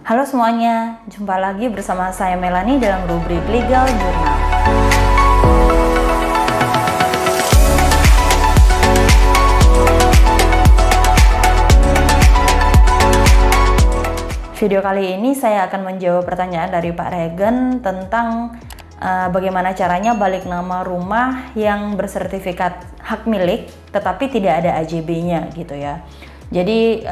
Halo semuanya, jumpa lagi bersama saya Melanie dalam rubrik Legal Journal. Video kali ini saya akan menjawab pertanyaan dari Pak Regen tentang bagaimana caranya balik nama rumah yang bersertifikat hak milik tetapi tidak ada AJB-nya gitu ya. Jadi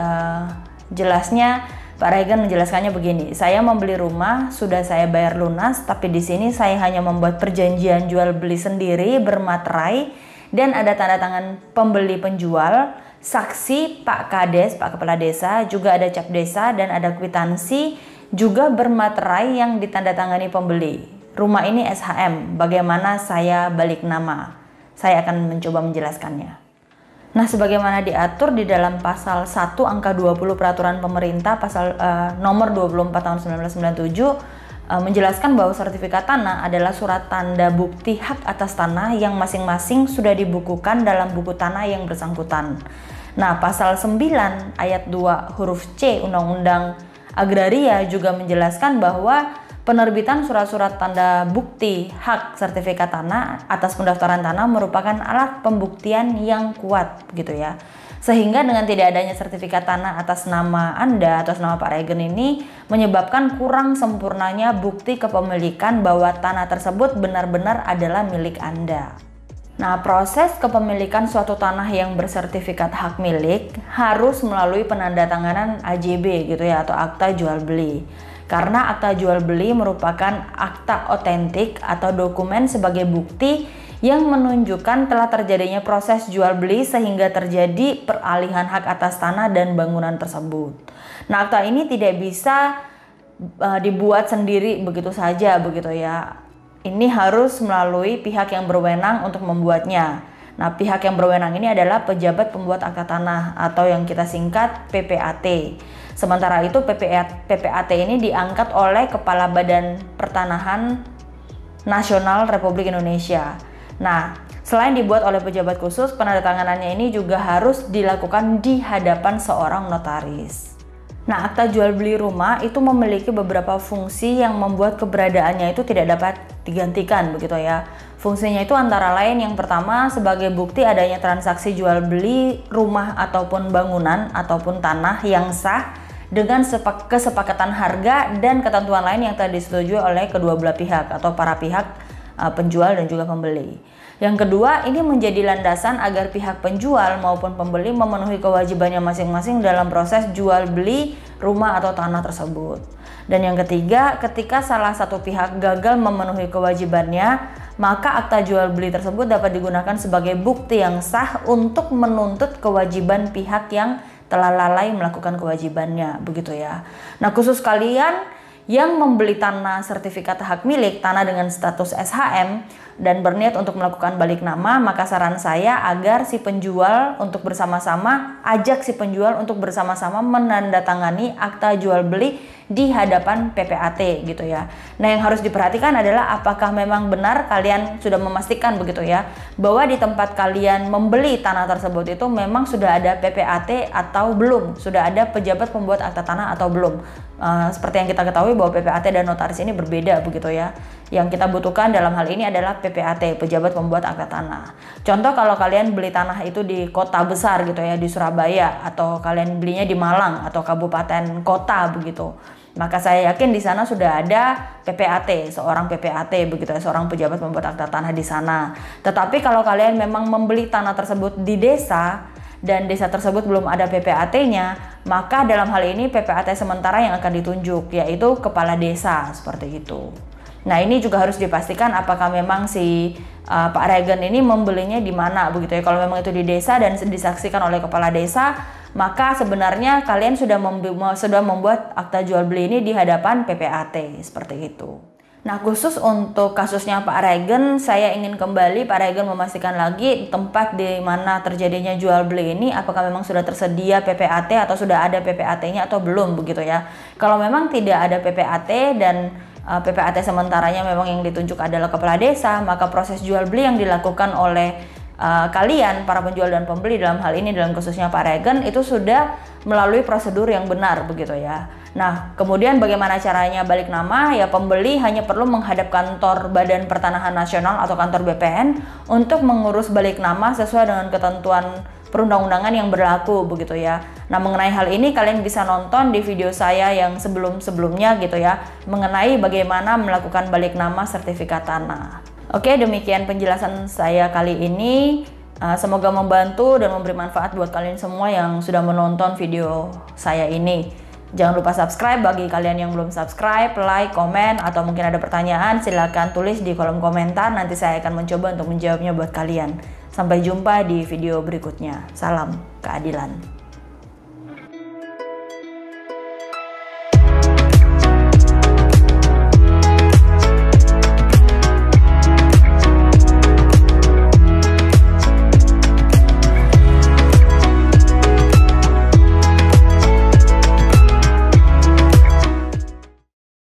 jelasnya Pak Regen menjelaskannya begini, saya membeli rumah, sudah saya bayar lunas, tapi di sini saya hanya membuat perjanjian jual beli sendiri bermaterai dan ada tanda tangan pembeli penjual, saksi Pak Kades, Pak Kepala Desa, juga ada cap desa dan ada kwitansi juga bermaterai yang ditandatangani pembeli. Rumah ini SHM, bagaimana saya balik nama? Saya akan mencoba menjelaskannya. Nah, sebagaimana diatur di dalam pasal 1 angka 20 peraturan pemerintah pasal nomor 24 tahun 1997 menjelaskan bahwa sertifikat tanah adalah surat tanda bukti hak atas tanah yang masing-masing sudah dibukukan dalam buku tanah yang bersangkutan. Nah, pasal 9 ayat 2 huruf C Undang-Undang Agraria juga menjelaskan bahwa penerbitan surat-surat tanda bukti hak sertifikat tanah atas pendaftaran tanah merupakan alat pembuktian yang kuat gitu ya. Sehingga dengan tidak adanya sertifikat tanah atas nama Anda, atas nama Pak Regen ini menyebabkan kurang sempurnanya bukti kepemilikan bahwa tanah tersebut benar-benar adalah milik Anda. Nah, proses kepemilikan suatu tanah yang bersertifikat hak milik harus melalui penandatanganan AJB gitu ya, atau akta jual beli. Karena akta jual beli merupakan akta otentik atau dokumen sebagai bukti yang menunjukkan telah terjadinya proses jual beli sehingga terjadi peralihan hak atas tanah dan bangunan tersebut. Nah, akta ini tidak bisa dibuat sendiri begitu saja begitu ya. Ini harus melalui pihak yang berwenang untuk membuatnya. Nah, pihak yang berwenang ini adalah pejabat pembuat akta tanah atau yang kita singkat PPAT. Sementara itu PPAT ini diangkat oleh Kepala Badan Pertanahan Nasional Republik Indonesia. Nah, selain dibuat oleh pejabat khusus, penandatanganannya ini juga harus dilakukan di hadapan seorang notaris. Nah, akta jual beli rumah itu memiliki beberapa fungsi yang membuat keberadaannya itu tidak dapat digantikan begitu ya. Fungsinya itu antara lain yang pertama sebagai bukti adanya transaksi jual beli rumah ataupun bangunan ataupun tanah yang sah dengan kesepakatan harga dan ketentuan lain yang telah disetujui oleh kedua belah pihak atau para pihak penjual dan juga pembeli. Yang kedua, ini menjadi landasan agar pihak penjual maupun pembeli memenuhi kewajibannya masing-masing dalam proses jual beli rumah atau tanah tersebut. Dan yang ketiga, ketika salah satu pihak gagal memenuhi kewajibannya, maka akta jual beli tersebut dapat digunakan sebagai bukti yang sah untuk menuntut kewajiban pihak yang telah lalai melakukan kewajibannya, begitu ya. Nah, khusus kalian yang membeli tanah sertifikat hak milik, tanah dengan status SHM dan berniat untuk melakukan balik nama, maka saran saya agar si penjual untuk ajak si penjual untuk bersama-sama menandatangani akta jual beli di hadapan PPAT gitu ya. Nah, yang harus diperhatikan adalah apakah memang benar kalian sudah memastikan begitu ya, bahwa di tempat kalian membeli tanah tersebut itu memang sudah ada PPAT atau belum, sudah ada pejabat pembuat akta tanah atau belum. Seperti yang kita ketahui bahwa PPAT dan notaris ini berbeda begitu ya. Yang kita butuhkan dalam hal ini adalah PPAT, pejabat pembuat akta tanah. Contoh kalau kalian beli tanah itu di kota besar gitu ya, di Surabaya, atau kalian belinya di Malang atau kabupaten kota begitu, maka saya yakin di sana sudah ada PPAT, seorang PPAT begitu ya, seorang pejabat pembuat akta tanah di sana. Tetapi kalau kalian memang membeli tanah tersebut di desa dan desa tersebut belum ada PPAT-nya, maka dalam hal ini PPAT sementara yang akan ditunjuk, yaitu kepala desa seperti itu. Nah, ini juga harus dipastikan apakah memang si Pak Regen ini membelinya di mana begitu ya. Kalau memang itu di desa dan disaksikan oleh kepala desa, maka sebenarnya kalian sudah membuat akta jual beli ini di hadapan PPAT seperti itu. Nah, khusus untuk kasusnya Pak Regen, saya ingin kembali Pak Regen memastikan lagi tempat di mana terjadinya jual beli ini apakah memang sudah tersedia PPAT atau sudah ada PPAT-nya atau belum begitu ya. Kalau memang tidak ada PPAT dan PPAT sementaranya memang yang ditunjuk adalah kepala desa, maka proses jual beli yang dilakukan oleh kalian para penjual dan pembeli dalam hal ini dalam khususnya Pak Regen itu sudah melalui prosedur yang benar begitu ya. Nah, kemudian bagaimana caranya balik nama? Ya, pembeli hanya perlu menghadap kantor Badan Pertanahan Nasional atau kantor BPN untuk mengurus balik nama sesuai dengan ketentuan perundang-undangan yang berlaku begitu ya. Nah, mengenai hal ini kalian bisa nonton di video saya yang sebelum-sebelumnya gitu ya, mengenai bagaimana melakukan balik nama sertifikat tanah. Oke, demikian penjelasan saya kali ini. Semoga membantu dan memberi manfaat buat kalian semua yang sudah menonton video saya ini. Jangan lupa subscribe bagi kalian yang belum subscribe, like, komen, atau mungkin ada pertanyaan silahkan tulis di kolom komentar. Nanti saya akan mencoba untuk menjawabnya buat kalian. Sampai jumpa di video berikutnya. Salam keadilan.